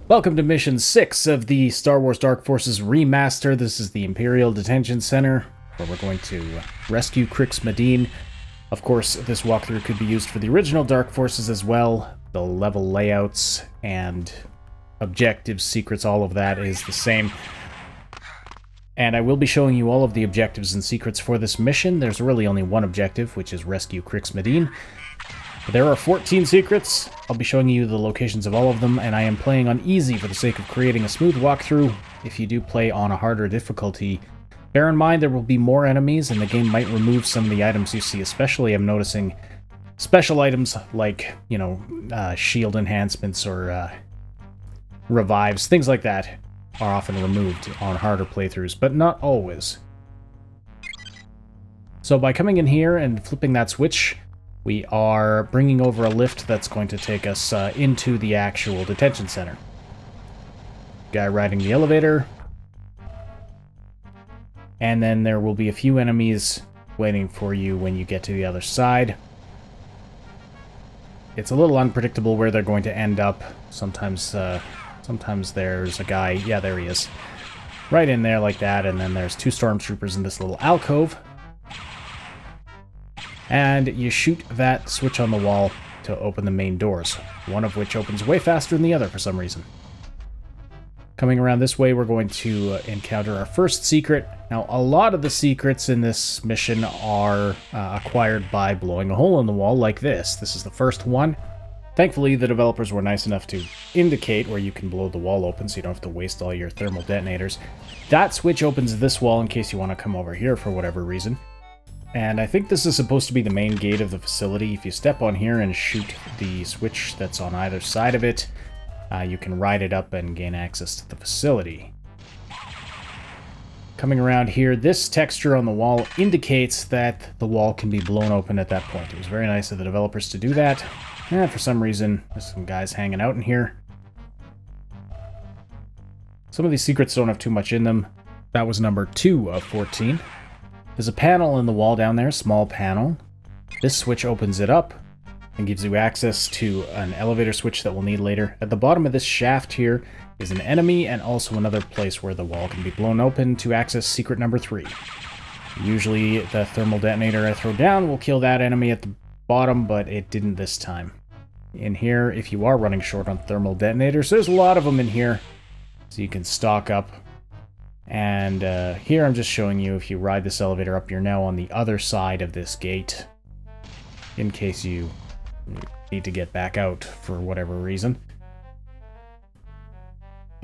Welcome to Mission 6 of the Star Wars Dark Forces Remaster. This is the Imperial Detention Center, where we're going to rescue Crix Madine. Of course, this walkthrough could be used for the original Dark Forces as well. The level layouts and objectives, secrets, all of that is the same. And I will be showing you all of the objectives and secrets for this mission. There's really only one objective, which is rescue Crix Madine. There are 14 secrets. I'll be showing you the locations of all of them, and I am playing on easy for the sake of creating a smooth walkthrough. If you do play on a harder difficulty, bear in mind there will be more enemies, and the game might remove some of the items you see. Especially, I'm noticing special items like, shield enhancements or revives, things like that are often removed on harder playthroughs, but not always. So by coming in here and flipping that switch, we are bringing over a lift that's going to take us into the actual detention center. Guy riding the elevator. And then there will be a few enemies waiting for you when you get to the other side. It's a little unpredictable where they're going to end up. Sometimes there's a guy, yeah, there he is, right in there like that, and then there's two stormtroopers in this little alcove. And you shoot that switch on the wall to open the main doors, one of which opens way faster than the other for some reason. Coming around this way, we're going to encounter our first secret. Now, a lot of the secrets in this mission are acquired by blowing a hole in the wall like this. This is the first one. Thankfully, the developers were nice enough to indicate where you can blow the wall open so you don't have to waste all your thermal detonators. That switch opens this wall in case you want to come over here for whatever reason. And I think this is supposed to be the main gate of the facility. If you step on here and shoot the switch that's on either side of it, you can ride it up and gain access to the facility. Coming around here, this texture on the wall indicates that the wall can be blown open at that point. It was very nice of the developers to do that. And for some reason, there's some guys hanging out in here. Some of these secrets don't have too much in them. That was number 2 of 14. There's a panel in the wall down there, small panel. This switch opens it up and gives you access to an elevator switch that we'll need later. At the bottom of this shaft here is an enemy and also another place where the wall can be blown open to access secret number 3. Usually the thermal detonator I throw down will kill that enemy at the bottom, but it didn't this time. In here, if you are running short on thermal detonators, there's a lot of them in here, so you can stock up. And here I'm just showing you, if you ride this elevator up, you're now on the other side of this gate, in case you need to get back out for whatever reason.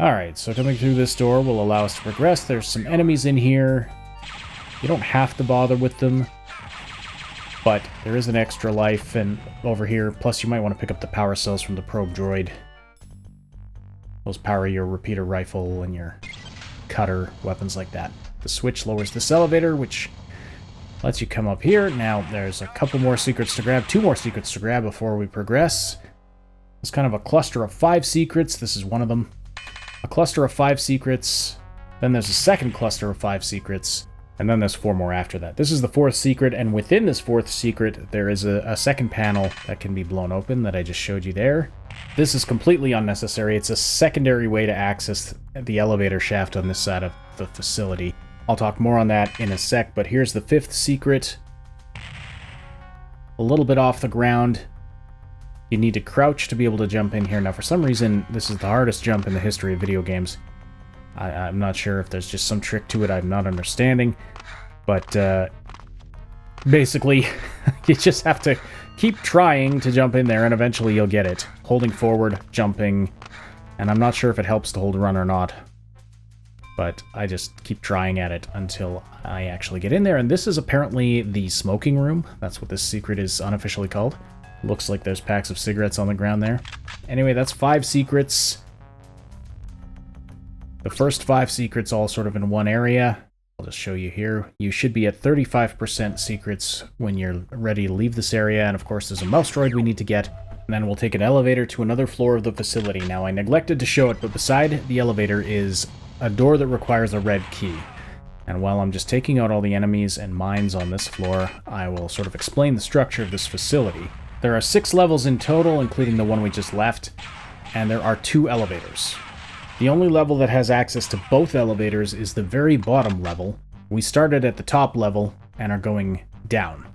Alright, so coming through this door will allow us to progress. There's some enemies in here. You don't have to bother with them, but there is an extra life and over here. Plus, you might want to pick up the power cells from the probe droid. Those power your repeater rifle and your cutter, weapons like that. The switch lowers this elevator, which lets you come up here. Now, there's a couple more secrets to grab, 2 more secrets to grab before we progress. It's kind of a cluster of 5 secrets. This is one of them. A cluster of 5 secrets. Then there's a second cluster of 5 secrets. And then there's 4 more after that. This is the 4th secret, and within this 4th secret, there is a second panel that can be blown open that I just showed you there. This is completely unnecessary. It's a secondary way to access the elevator shaft on this side of the facility. I'll talk more on that in a sec, but here's the 5th secret. A little bit off the ground. You need to crouch to be able to jump in here. Now, for some reason, this is the hardest jump in the history of video games. I'm not sure if there's just some trick to it I'm not understanding, but basically, you just have to keep trying to jump in there, and eventually you'll get it. Holding forward, jumping, and I'm not sure if it helps to hold run or not, but I just keep trying at it until I actually get in there, and this is apparently the smoking room. That's what this secret is unofficially called. Looks like there's packs of cigarettes on the ground there. Anyway, that's 5 secrets. The first 5 secrets all sort of in one area. I'll just show you here. You should be at 35% secrets when you're ready to leave this area, and of course there's a mouse droid we need to get, and then we'll take an elevator to another floor of the facility. Now, I neglected to show it, but beside the elevator is a door that requires a red key. And while I'm just taking out all the enemies and mines on this floor, I will sort of explain the structure of this facility. There are 6 levels in total, including the one we just left, and there are 2 elevators. The only level that has access to both elevators is the very bottom level. We started at the top level and are going down.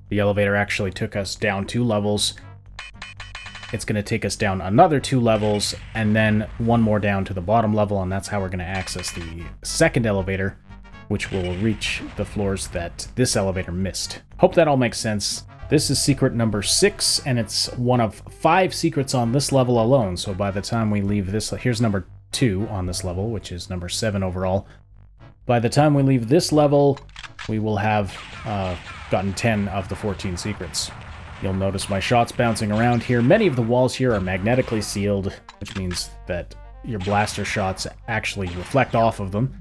The elevator actually took us down 2 levels. It's going to take us down another 2 levels, and then 1 more down to the bottom level, and that's how we're going to access the second elevator, which will reach the floors that this elevator missed. Hope that all makes sense. This is secret number 6, and it's one of 5 secrets on this level alone, so by the time we leave this... Here's number 2 on this level, which is number 7 overall. By the time we leave this level, we will have gotten 10 of the 14 secrets. You'll notice my shots bouncing around here. Many of the walls here are magnetically sealed, which means that your blaster shots actually reflect off of them.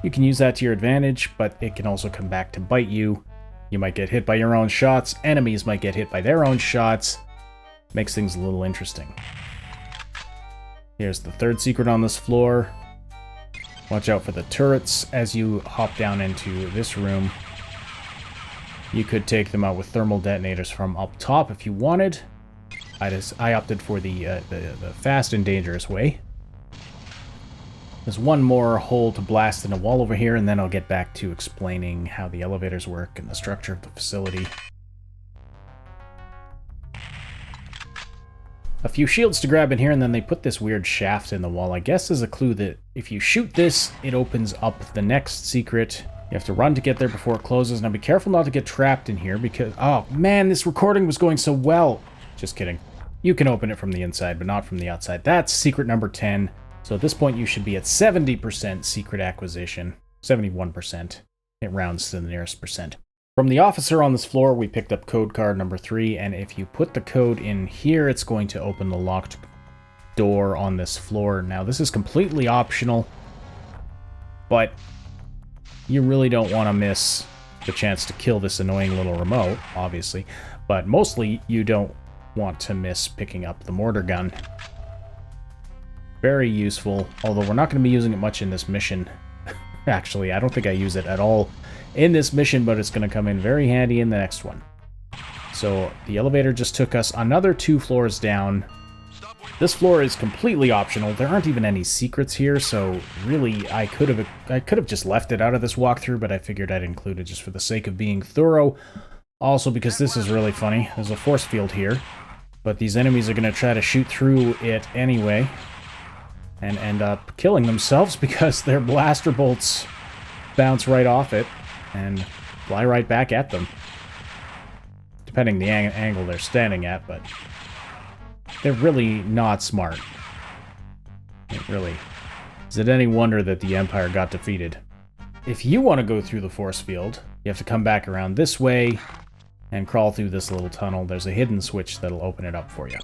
You can use that to your advantage, but it can also come back to bite you. You might get hit by your own shots, enemies might get hit by their own shots. Makes things a little interesting. Here's the 3rd secret on this floor. Watch out for the turrets as you hop down into this room. You could take them out with thermal detonators from up top if you wanted. I opted for the fast and dangerous way. There's one more hole to blast in a wall over here, and then I'll get back to explaining how the elevators work and the structure of the facility. A few shields to grab in here, and then they put this weird shaft in the wall. I guess as a clue that if you shoot this, it opens up the next secret. You have to run to get there before it closes. Now be careful not to get trapped in here because... Oh, man, this recording was going so well. Just kidding. You can open it from the inside, but not from the outside. That's secret number 10. So at this point, you should be at 70% secret acquisition. 71%. It rounds to the nearest percent. From the officer on this floor, we picked up code card number 3, and if you put the code in here, it's going to open the locked door on this floor. Now, this is completely optional, but you really don't want to miss the chance to kill this annoying little remote, obviously, but mostly you don't want to miss picking up the mortar gun. Very useful, although we're not going to be using it much in this mission. Actually, I don't think I use it at all in this mission, but it's going to come in very handy in the next one. So the elevator just took us another 2 floors down. This floor is completely optional. There aren't even any secrets here, so really I could have just left it out of this walkthrough, but I figured I'd include it just for the sake of being thorough. Also because this is really funny. There's a force field here, but these enemies are going to try to shoot through it anyway and end up killing themselves because their blaster bolts bounce right off it and fly right back at them. Depending the angle they're standing at, but they're really not smart. It really... Is it any wonder that the Empire got defeated? If you want to go through the force field, you have to come back around this way and crawl through this little tunnel. There's a hidden switch that'll open it up for you.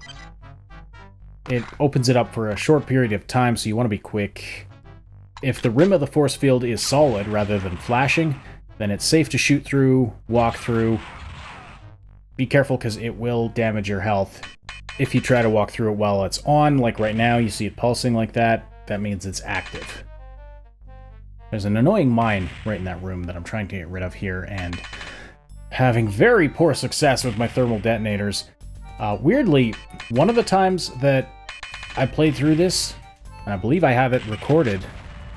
It opens it up for a short period of time, so you want to be quick. If the rim of the force field is solid rather than flashing, then it's safe to shoot through, walk through. Be careful because it will damage your health if you try to walk through it while it's on. Like right now, you see it pulsing like that. That means it's active. There's an annoying mine right in that room that I'm trying to get rid of here, and having very poor success with my thermal detonators. Weirdly, one of the times that I played through this, and I believe I have it recorded,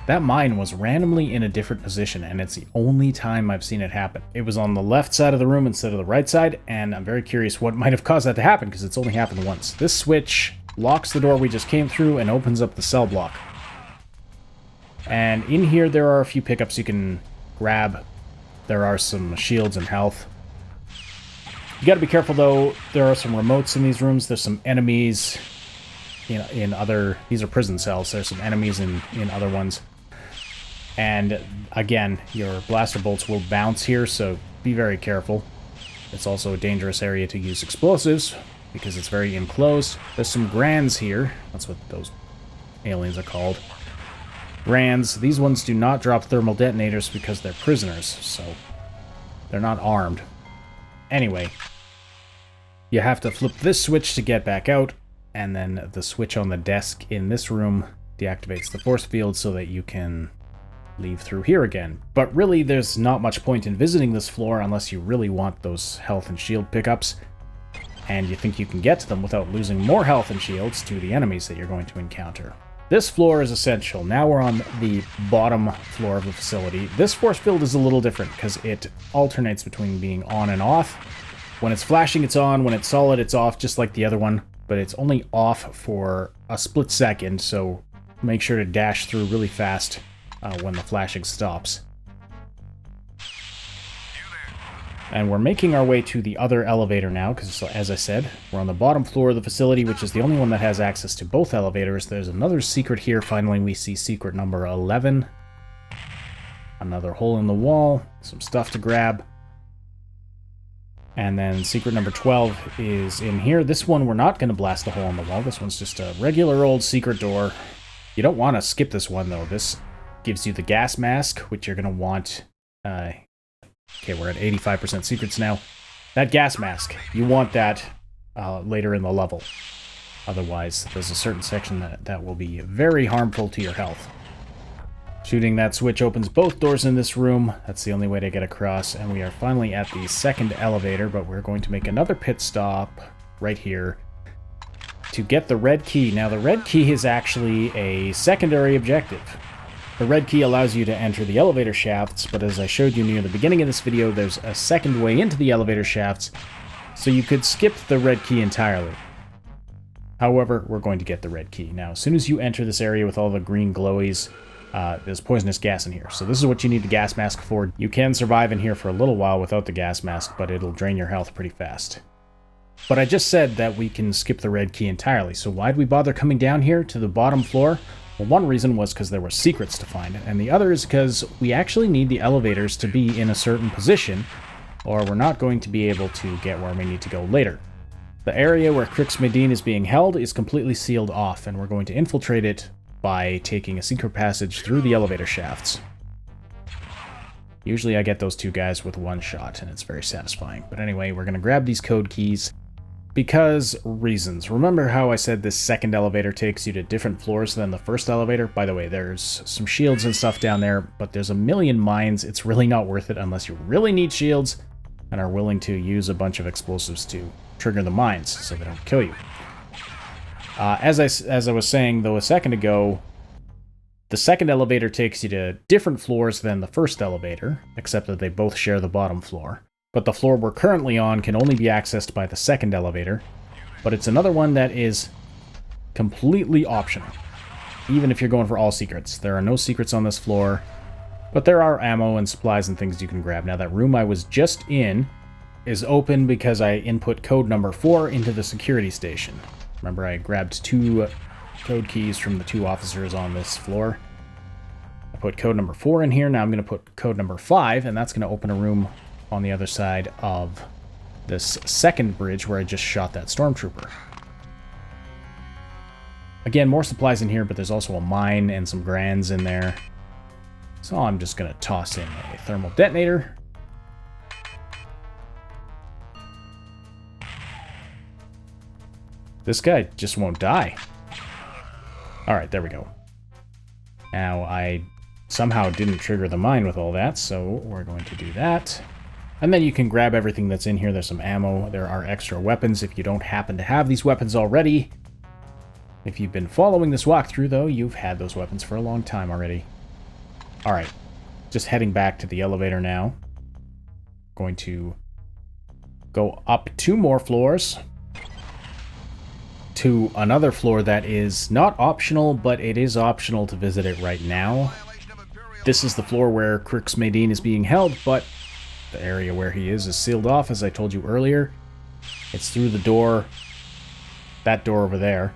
that mine was randomly in a different position, and it's the only time I've seen it happen. It was on the left side of the room instead of the right side, and I'm very curious what might have caused that to happen, because it's only happened once. This switch locks the door we just came through and opens up the cell block. And in here there are a few pickups you can grab. There are some shields and health. You gotta be careful though, there are some remotes in these rooms, there's some enemies in other... These are prison cells, there's some enemies in other ones. And again, your blaster bolts will bounce here, so be very careful. It's also a dangerous area to use explosives, because it's very enclosed. There's some Grands here, that's what those aliens are called. Grands, these ones do not drop thermal detonators because they're prisoners, so they're not armed. Anyway, you have to flip this switch to get back out, and then the switch on the desk in this room deactivates the force field so that you can leave through here again. But really, there's not much point in visiting this floor unless you really want those health and shield pickups, and you think you can get to them without losing more health and shields to the enemies that you're going to encounter. This floor is essential. Now we're on the bottom floor of the facility. This force field is a little different because it alternates between being on and off. When it's flashing, it's on. When it's solid, it's off, just like the other one. But it's only off for a split second, so make sure to dash through really fast when the flashing stops. And we're making our way to the other elevator now, because as I said, we're on the bottom floor of the facility, which is the only one that has access to both elevators. There's another secret here. Finally, we see secret number 11. Another hole in the wall, some stuff to grab. And then secret number 12 is in here. This one, we're not going to blast the hole in the wall. This one's just a regular old secret door. You don't want to skip this one, though. This gives you the gas mask, which you're going to want... Okay, we're at 85% secrets now. That gas mask, you want that later in the level. Otherwise, there's a certain section that will be very harmful to your health. Shooting that switch opens both doors in this room. That's the only way to get across. And we are finally at the second elevator, but we're going to make another pit stop right here to get the red key. Now, the red key is actually a secondary objective. The red key allows you to enter the elevator shafts, but as I showed you near the beginning of this video, there's a second way into the elevator shafts, so you could skip the red key entirely. However, we're going to get the red key. Now, as soon as you enter this area with all the green glowies, there's poisonous gas in here. So this is what you need the gas mask for. You can survive in here for a little while without the gas mask, but it'll drain your health pretty fast. But I just said that we can skip the red key entirely, so why'd we bother coming down here to the bottom floor? Well, one reason was because there were secrets to find, and the other is because we actually need the elevators to be in a certain position, or we're not going to be able to get where we need to go later. The area where Crix Madine is being held is completely sealed off, and we're going to infiltrate it by taking a secret passage through the elevator shafts. Usually I get those two guys with one shot, and it's very satisfying. But anyway, we're going to grab these code keys. Because reasons. Remember how I said this second elevator takes you to different floors than the first elevator? By the way, there's some shields and stuff down there, but there's a million mines. It's really not worth it unless you really need shields and are willing to use a bunch of explosives to trigger the mines so they don't kill you. As I was saying, though, a second ago, the second elevator takes you to different floors than the first elevator, except that they both share the bottom floor. But the floor we're currently on can only be accessed by the second elevator. But it's another one that is completely optional, even if you're going for all secrets. There are no secrets on this floor, but there are ammo and supplies and things you can grab. Now, that room I was just in is open because I input code number 4 into the security station. Remember, I grabbed 2 code keys from the 2 officers on this floor. I put code number 4 in here. Now I'm going to put code number 5, and that's going to open a room on the other side of this second bridge where I just shot that stormtrooper. Again, more supplies in here, but there's also a mine and some grands in there. So I'm just going to toss in a thermal detonator. This guy just won't die. Alright, there we go. Now, I somehow didn't trigger the mine with all that, so we're going to do that. And then you can grab everything that's in here. There's some ammo. There are extra weapons if you don't happen to have these weapons already. If you've been following this walkthrough, though, you've had those weapons for a long time already. Alright, just heading back to the elevator now. Going to go up 2 more floors to another floor that is not optional, but it is optional to visit it right now. This is the floor where Crix Madine is being held, but the area where he is sealed off, as I told you earlier. It's through the door, that door over there.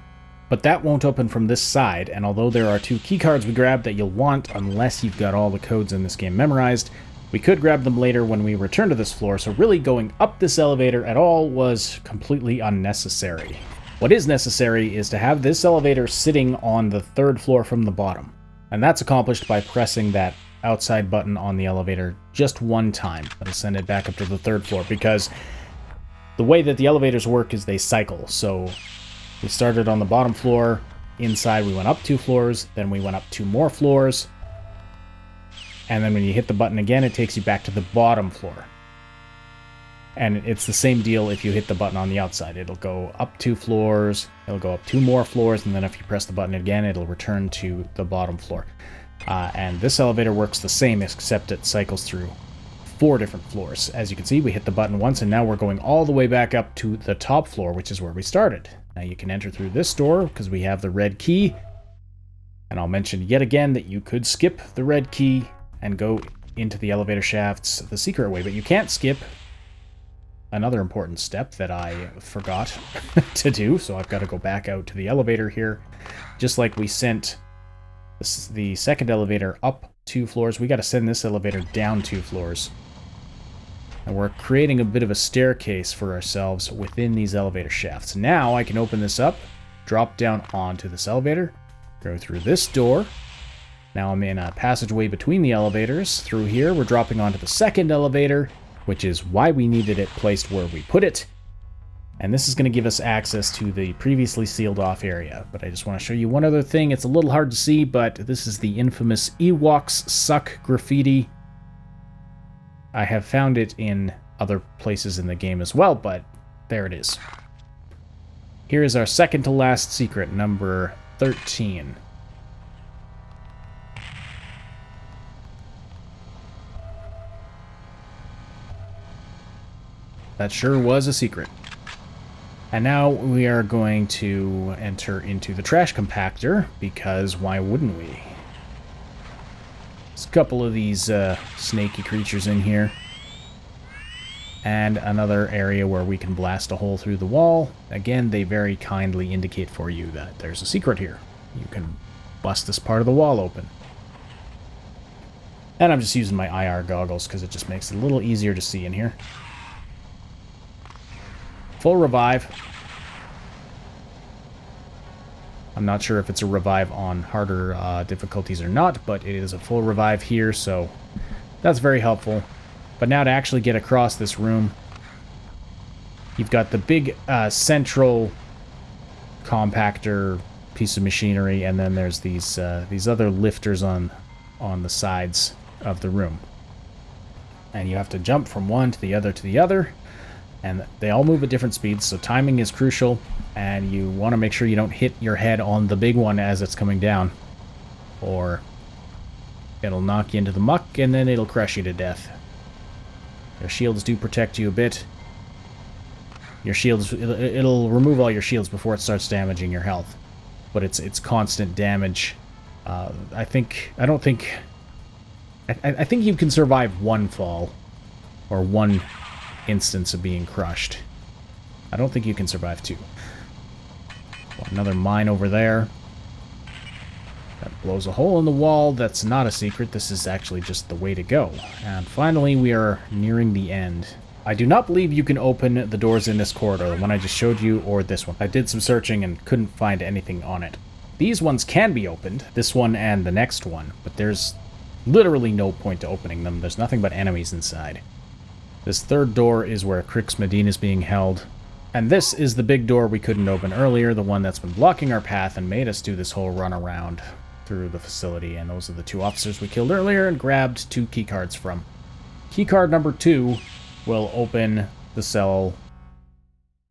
But that won't open from this side, and although there are 2 keycards we grabbed that you'll want unless you've got all the codes in this game memorized, we could grab them later when we return to this floor, so really going up this elevator at all was completely unnecessary. What is necessary is to have this elevator sitting on the 3rd floor from the bottom, and that's accomplished by pressing that outside button on the elevator just one time. That'll send it back up to the 3rd floor, because the way that the elevators work is they cycle. So we started on the bottom floor, inside we went up 2 floors, then we went up 2 more floors, and then when you hit the button again, it takes you back to the bottom floor. And it's the same deal if you hit the button on the outside. It'll go up 2 floors, it'll go up 2 more floors, and then if you press the button again, it'll return to the bottom floor. And this elevator works the same, except it cycles through 4 different floors. As you can see, we hit the button once, and now we're going all the way back up to the top floor, which is where we started. Now you can enter through this door, because we have the red key. And I'll mention yet again that you could skip the red key and go into the elevator shafts the secret way, but you can't skip another important step that I forgot to do, so I've got to go back out to the elevator here. Just like we sent the second elevator up 2 floors, we got to send this elevator down 2 floors. And we're creating a bit of a staircase for ourselves within these elevator shafts. Now I can open this up, drop down onto this elevator, go through this door. Now I'm in a passageway between the elevators. Through here, we're dropping onto the second elevator, which is why we needed it placed where we put it. And this is going to give us access to the previously sealed off area. But I just want to show you one other thing. It's a little hard to see, but this is the infamous Ewoks Suck graffiti. I have found it in other places in the game as well, but there it is. Here is our second to last secret, number 13. That sure was a secret. And now we are going to enter into the trash compactor, because why wouldn't we? There's a couple of these snaky creatures in here. And another area where we can blast a hole through the wall. Again, they very kindly indicate for you that there's a secret here. You can bust this part of the wall open. And I'm just using my IR goggles because it just makes it a little easier to see in here. Full revive. I'm not sure if it's a revive on harder difficulties or not, but it is a full revive here, so that's very helpful. But now to actually get across this room, you've got the big central compactor piece of machinery, and then there's these other lifters on the sides of the room. And you have to jump from one to the other, and they all move at different speeds, so timing is crucial, and you want to make sure you don't hit your head on the big one as it's coming down, or it'll knock you into the muck, and then it'll crush you to death. Your shields do protect you a bit. Your shields, it'll remove all your shields before it starts damaging your health, but it's constant damage. I think you can survive one fall, or one instance of being crushed. I don't think you can survive 2. Well, another mine over there. That blows a hole in the wall. That's not a secret. This is actually just the way to go. And finally, we are nearing the end. I do not believe you can open the doors in this corridor, the one I just showed you, or this one. I did some searching and couldn't find anything on it. These ones can be opened, this one and the next one, but there's literally no point to opening them. There's nothing but enemies inside. This third door is where Crix Madine is being held. And this is the big door we couldn't open earlier, the one that's been blocking our path and made us do this whole run around through the facility. And those are the 2 officers we killed earlier and grabbed 2 keycards from. Keycard number 2 will open the cell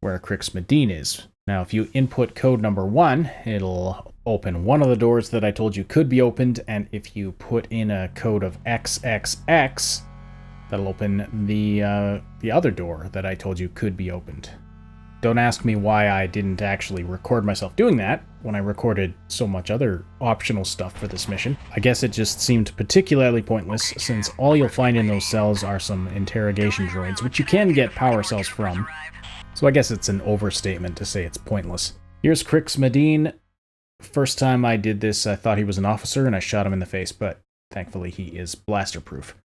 where Crix Madine is. Now, if you input code number 1, it'll open one of the doors that I told you could be opened, and if you put in a code of XXX, that'll open the other door that I told you could be opened. Don't ask me why I didn't actually record myself doing that when I recorded so much other optional stuff for this mission. I guess it just seemed particularly pointless, since all you'll find in those cells are some interrogation droids, which you can get power cells from. So I guess it's an overstatement to say it's pointless. Here's Crix Madine. First time I did this, I thought he was an officer and I shot him in the face, but thankfully he is blaster-proof.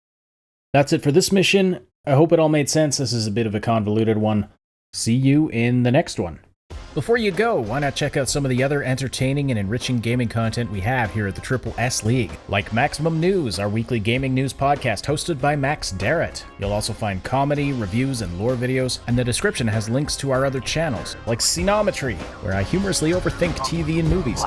That's it for this mission. I hope it all made sense. This is a bit of a convoluted one. See you in the next one. Before you go, why not check out some of the other entertaining and enriching gaming content we have here at the Triple S League, like Maximum News, our weekly gaming news podcast hosted by Max Darrett. You'll also find comedy, reviews, and lore videos, and the description has links to our other channels, like Scenometry, where I humorously overthink TV and movies.